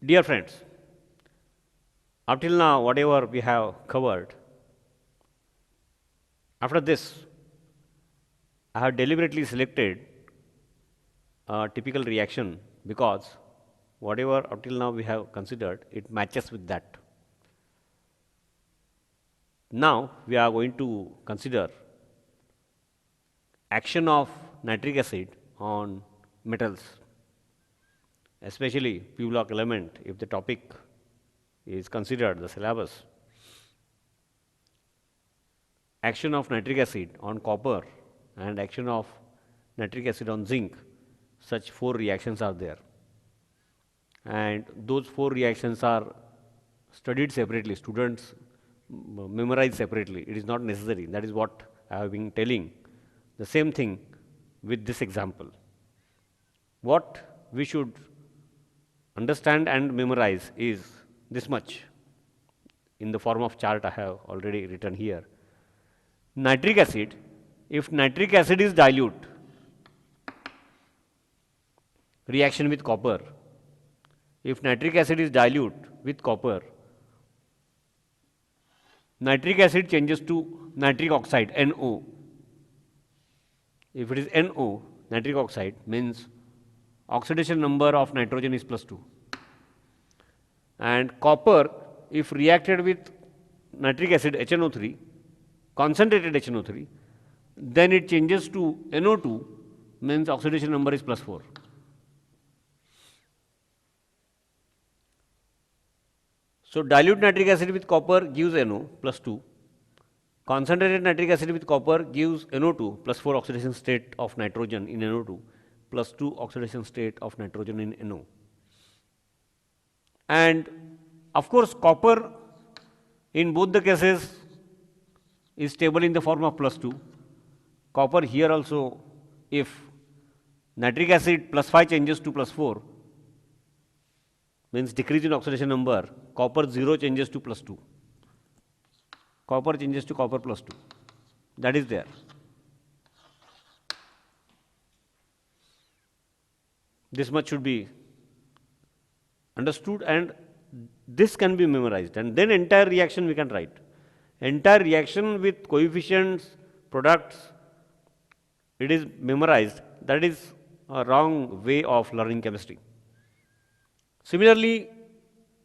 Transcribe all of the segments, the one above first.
Dear friends, up till now, whatever we have covered, after this, I have deliberately selected a typical reaction because whatever up till now we have considered, it matches with that. Now, we are going to consider action of nitric acid on metals, especially p block element if the topic is considered the syllabus. Action of nitric acid on copper and action of nitric acid on zinc, such 4 reactions are there. And those 4 reactions are studied separately. Students memorize separately. It is not necessary. That is what I have been telling. The same thing with this example. What we should understand and memorize is this much in the form of chart I have already written here. Nitric acid, if nitric acid is dilute, reaction with copper, if nitric acid is dilute with copper, nitric acid changes to nitric oxide, NO. If it is NO, nitric oxide, means oxidation number of nitrogen is +2. And copper, if reacted with nitric acid HNO3, concentrated HNO3, then it changes to NO2, means oxidation number is +4. So, dilute nitric acid with copper gives NO +2. Concentrated nitric acid with copper gives NO2 +4 oxidation state of nitrogen in NO2 +2 oxidation state of nitrogen in NO. And of course, copper in both the cases is stable in the form of +2. Copper here also, if nitric acid +5 changes to +4, means decrease in oxidation number, copper 0 changes to +2. Copper changes to copper +2. That is there. This much should be understood, and this can be memorized, and then entire reaction we can write. Entire reaction with coefficients, products, it is memorized. That is a wrong way of learning chemistry. Similarly,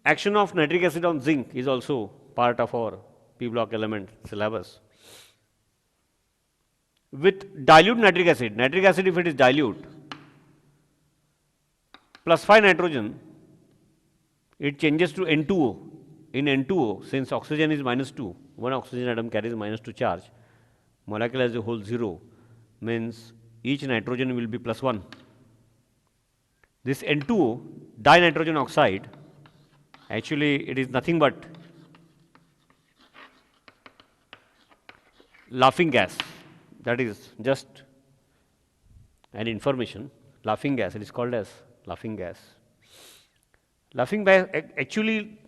action of nitric acid on zinc is also part of our p block element syllabus. With dilute nitric acid if it is dilute, +5 nitrogen, it changes to N2O. In N2O, since oxygen is -2, one oxygen atom carries -2 charge, molecule as a whole 0, means each nitrogen will be +1. This N2O, dinitrogen oxide, actually it is nothing but laughing gas. That is just an information. Laughing gas, it is called as laughing gas. Laughing gas, actually,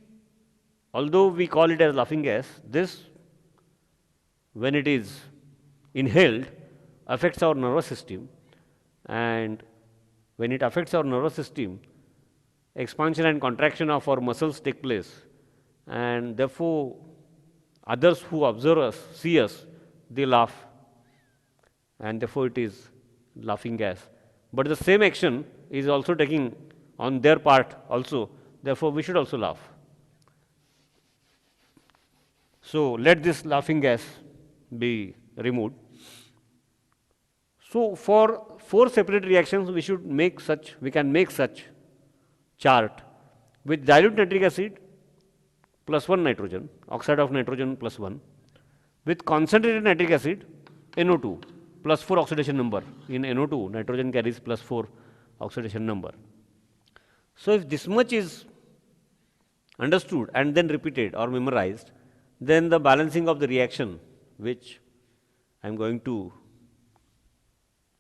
although we call it as laughing gas, this, when it is inhaled, affects our nervous system, and when it affects our nervous system, expansion and contraction of our muscles take place, and therefore, others who observe us, see us, they laugh, and therefore it is laughing gas. But the same action is also taking on their part also, therefore we should also laugh. So, let this laughing gas be removed. So, for 4 separate reactions we can make such chart with dilute nitric acid +1 nitrogen, oxide of nitrogen +1, with concentrated nitric acid NO2 +4 oxidation number. In NO2, nitrogen carries +4 oxidation number. So, if this much is understood and then repeated or memorized, then the balancing of the reaction, which I am going to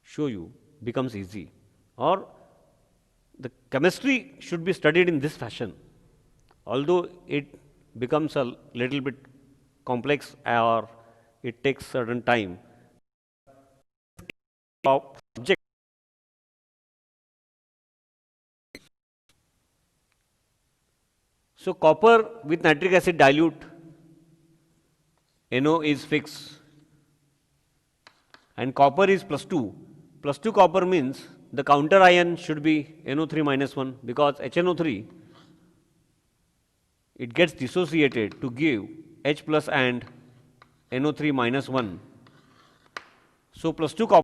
show you, becomes easy. Or the chemistry should be studied in this fashion, although it becomes a little bit complex or it takes certain time. Subject So copper with nitric acid dilute NO is fixed and copper is plus 2. Plus 2 copper means the counter ion should be NO3 minus 1 because HNO3 it gets dissociated to give H plus and NO3 minus 1. So plus 2 copper.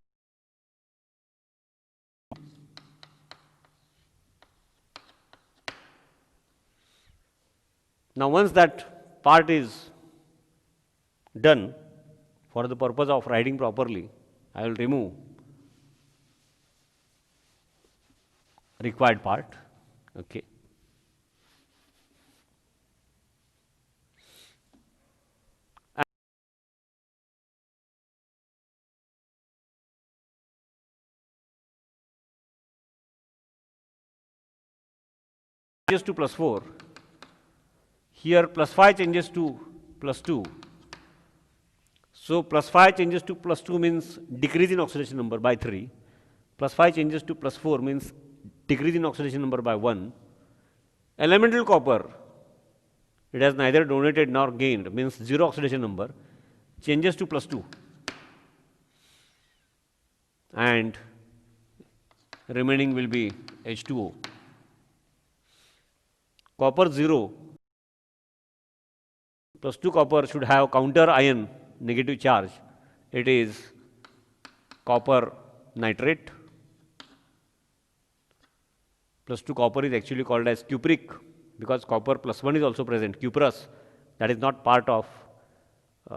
Now once that part is done, for the purpose of writing properly, I will remove required part. Okay. Changes to plus 4. Here plus 5 changes to plus 2. So plus 5 changes to plus 2 means decrease in oxidation number by 3. Plus 5 changes to plus 4 means decrease in oxidation number by 1. Elemental copper, it has neither donated nor gained, means 0 oxidation number, changes to plus 2. And remaining will be H2O. Copper 0 plus 2 copper should have counter ion negative charge. It is copper nitrate. Plus 2 copper is actually called as cupric because copper plus 1 is also present, cuprous. That is not part of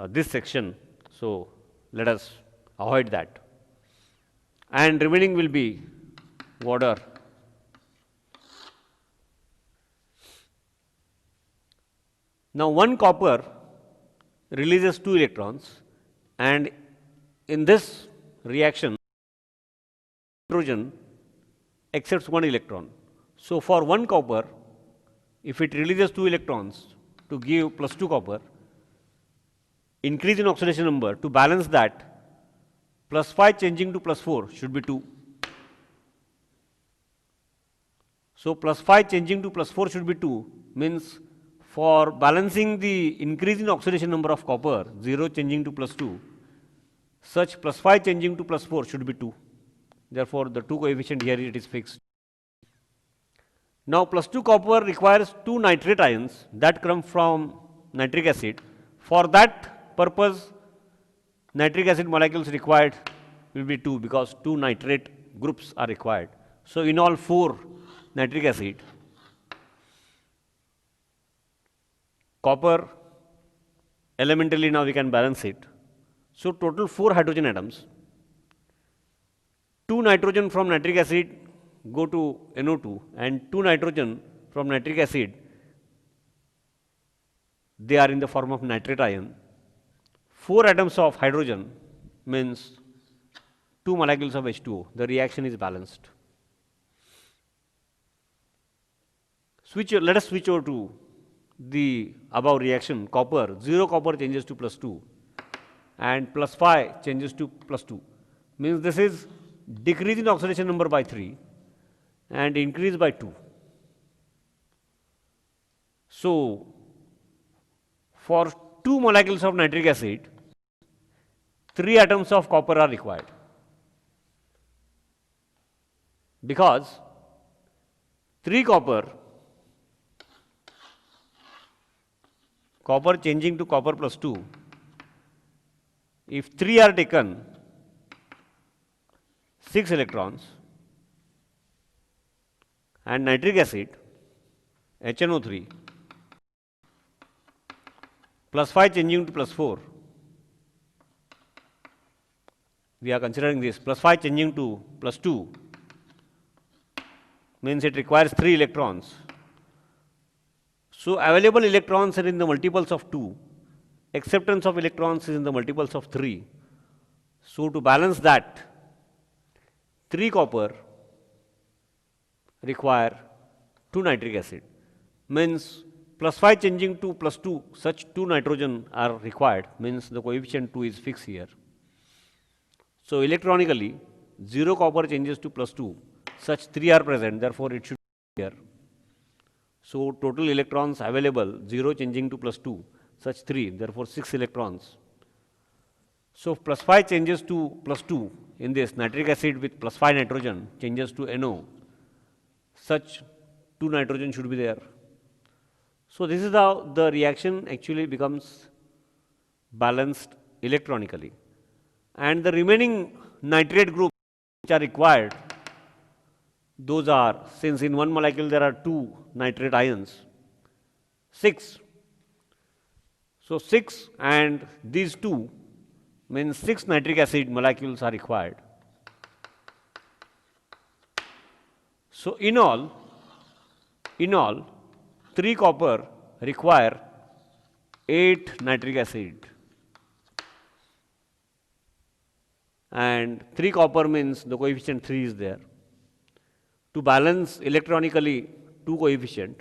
this section. So let us avoid that. And remaining will be water. Now one copper releases 2 electrons and in this reaction nitrogen accepts 1 electron. So for one copper, if it releases 2 electrons to give plus 2 copper, increase in oxidation number, to balance that, plus 5 changing to plus 4 should be 2. So plus 5 changing to plus 4 should be 2 means for balancing the increase in oxidation number of copper, 0 changing to plus 2, such plus 5 changing to plus 4 should be 2. Therefore, the 2 coefficient here it is fixed. Now plus 2 copper requires 2 nitrate ions that come from nitric acid. For that purpose, nitric acid molecules required will be 2 because 2 nitrate groups are required. So in all 4 nitric acid. Copper, elementally now we can balance it. So total 4 hydrogen atoms. 2 nitrogen from nitric acid go to NO2 and 2 nitrogen from nitric acid, they are in the form of nitrate ion. 4 atoms of hydrogen means 2 molecules of H2O. The reaction is balanced. Let us switch over to the above reaction. Copper, 0 copper changes to plus 2 and plus 5 changes to plus 2. Means this is decrease in oxidation number by 3 and increase by 2. So for 2 molecules of nitric acid, 3 atoms of copper are required because 3 copper changing to copper plus 2, if 3 are taken, 6 electrons and nitric acid HNO3 plus 5 changing to plus 4, we are considering this, plus 5 changing to plus 2 means it requires 3 electrons. So available electrons are in the multiples of 2, acceptance of electrons is in the multiples of 3. So to balance that, 3 copper require 2 nitric acid, means plus 5 changing to plus 2, such 2 nitrogen are required, means the coefficient 2 is fixed here. So electronically 0 copper changes to plus 2, such 3 are present, therefore it should be here. So total electrons available, 0 changing to plus 2, such 3, therefore 6 electrons. So plus 5 changes to plus 2 in this nitric acid with plus 5 nitrogen changes to NO, such 2 nitrogen should be there. So this is how the reaction actually becomes balanced electronically. And the remaining nitrate groups which are required, those are, since in one molecule there are 2 nitrate ions, 6. So 6 and these 2 means 6 nitric acid molecules are required. So in all 3 copper require 8 nitric acid, and 3 copper means the coefficient 3 is there. To balance electronically 2 coefficient,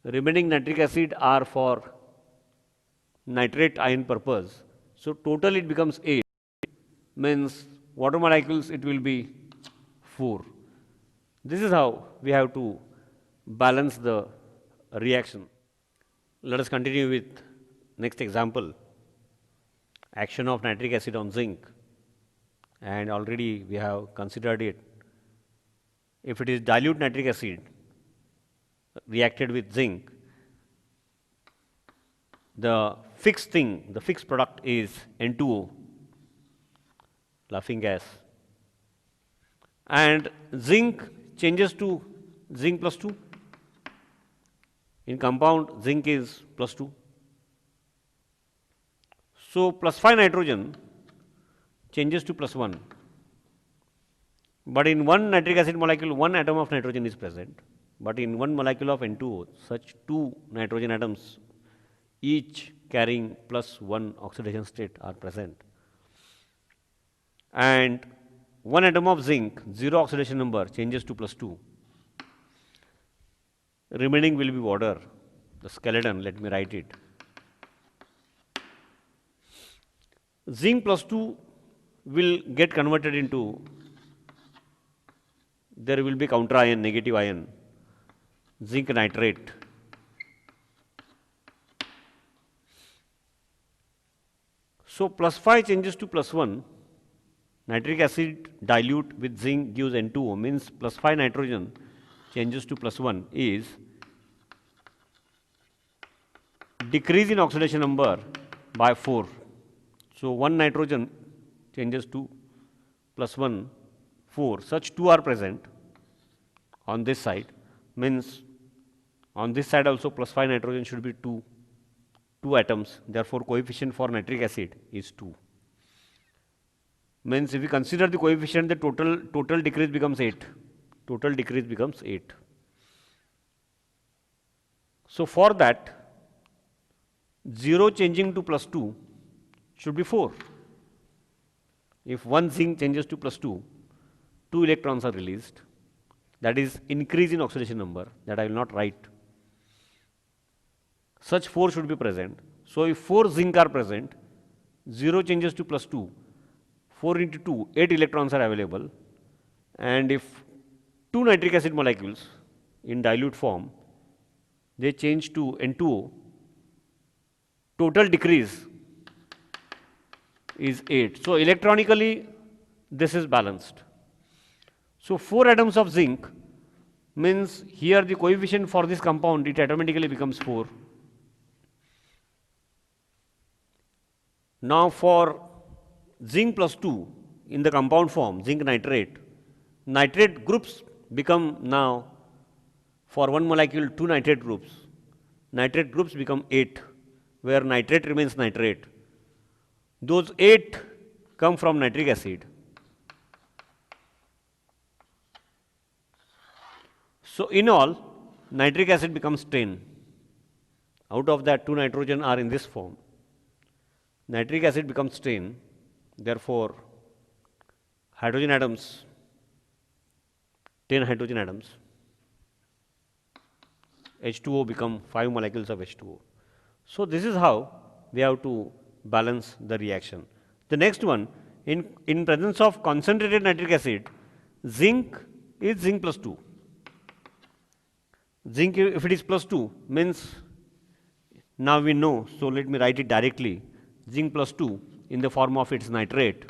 remaining nitric acid are for nitrate ion purpose. So total it becomes 8, means water molecules it will be 4. This is how we have to balance the reaction. Let us continue with next example, action of nitric acid on zinc, and already we have considered it. If it is dilute nitric acid reacted with zinc, the fixed thing, the fixed product is N2O, laughing gas, and zinc changes to zinc plus 2. In compound, zinc is plus 2. So plus 5 nitrogen changes to plus 1. But in one nitric acid molecule, 1 atom of nitrogen is present. But in one molecule of N2O, such 2 nitrogen atoms, each carrying plus 1 oxidation state, are present. And 1 atom of zinc, 0 oxidation number, changes to plus 2. Remaining will be water, the skeleton, let me write it. Zinc plus 2 will get converted into, there will be counter ion, negative ion, zinc nitrate. So plus 5 changes to plus 1, nitric acid dilute with zinc gives N2O, means plus 5 nitrogen changes to plus 1 is decrease in oxidation number by 4. So 1 nitrogen changes to plus 1, 4. Such 2 are present on this side, means on this side also plus 5 nitrogen should be 2 atoms. Therefore, coefficient for nitric acid is 2. Means if we consider the coefficient, the total decrease becomes 8. Total decrease becomes 8. So for that, 0 changing to plus 2 should be 4. If 1 zinc changes to plus 2, 2 electrons are released. That is increase in oxidation number, that I will not write. Such 4 should be present. So if 4 zinc are present, 0 changes to plus 2, 4 into 2, 8 electrons are available. And if 2 nitric acid molecules in dilute form, they change to N2O, total decrease is 8. So electronically this is balanced. So 4 atoms of zinc means here the coefficient for this compound, it automatically becomes 4. Now for zinc plus 2 in the compound form, zinc nitrate, nitrate groups become now, for one molecule 2 nitrate groups. Nitrate groups become 8, where nitrate remains nitrate. Those 8 come from nitric acid. So in all, nitric acid becomes 10. Out of that, 2 nitrogen are in this form. Nitric acid becomes 10. Therefore, hydrogen atoms, 10 hydrogen atoms, H2O become 5 molecules of H2O. So this is how we have to balance the reaction. The next one, in presence of concentrated nitric acid, zinc is zinc plus 2. Zinc, if it is plus 2, means now we know, so let me write it directly. Zinc plus 2 in the form of its nitrate.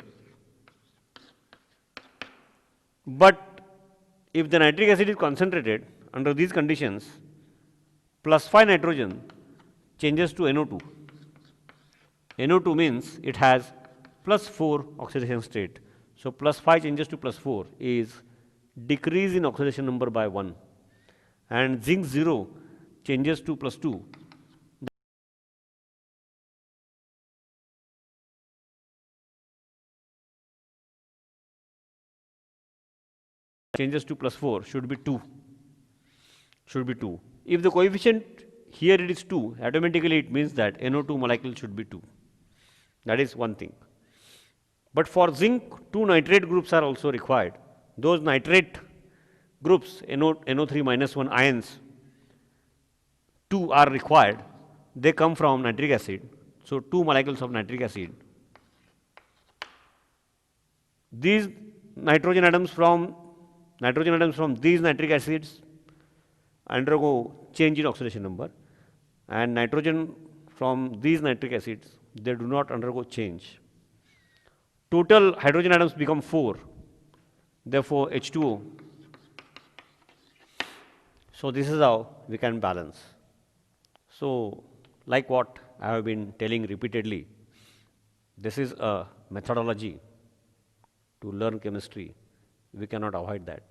But if the nitric acid is concentrated under these conditions, plus 5 nitrogen changes to NO2. NO2 means it has plus 4 oxidation state. So plus 5 changes to plus 4 is decrease in oxidation number by 1. And zinc 0 changes to plus 2. Changes to plus 4 should be 2. Should be 2. If the coefficient here it is 2, automatically it means that NO2 molecule should be 2. That is one thing. But for zinc, 2 nitrate groups are also required. Those nitrate groups, NO3 minus 1 ions, 2 are required. They come from nitric acid. So 2 molecules of nitric acid. These nitrogen atoms from these nitric acids undergo change in oxidation number, and nitrogen from these nitric acids, they do not undergo change. Total hydrogen atoms become 4, therefore H2O. So this is how we can balance. So like what I have been telling repeatedly, this is a methodology to learn chemistry. We cannot avoid that.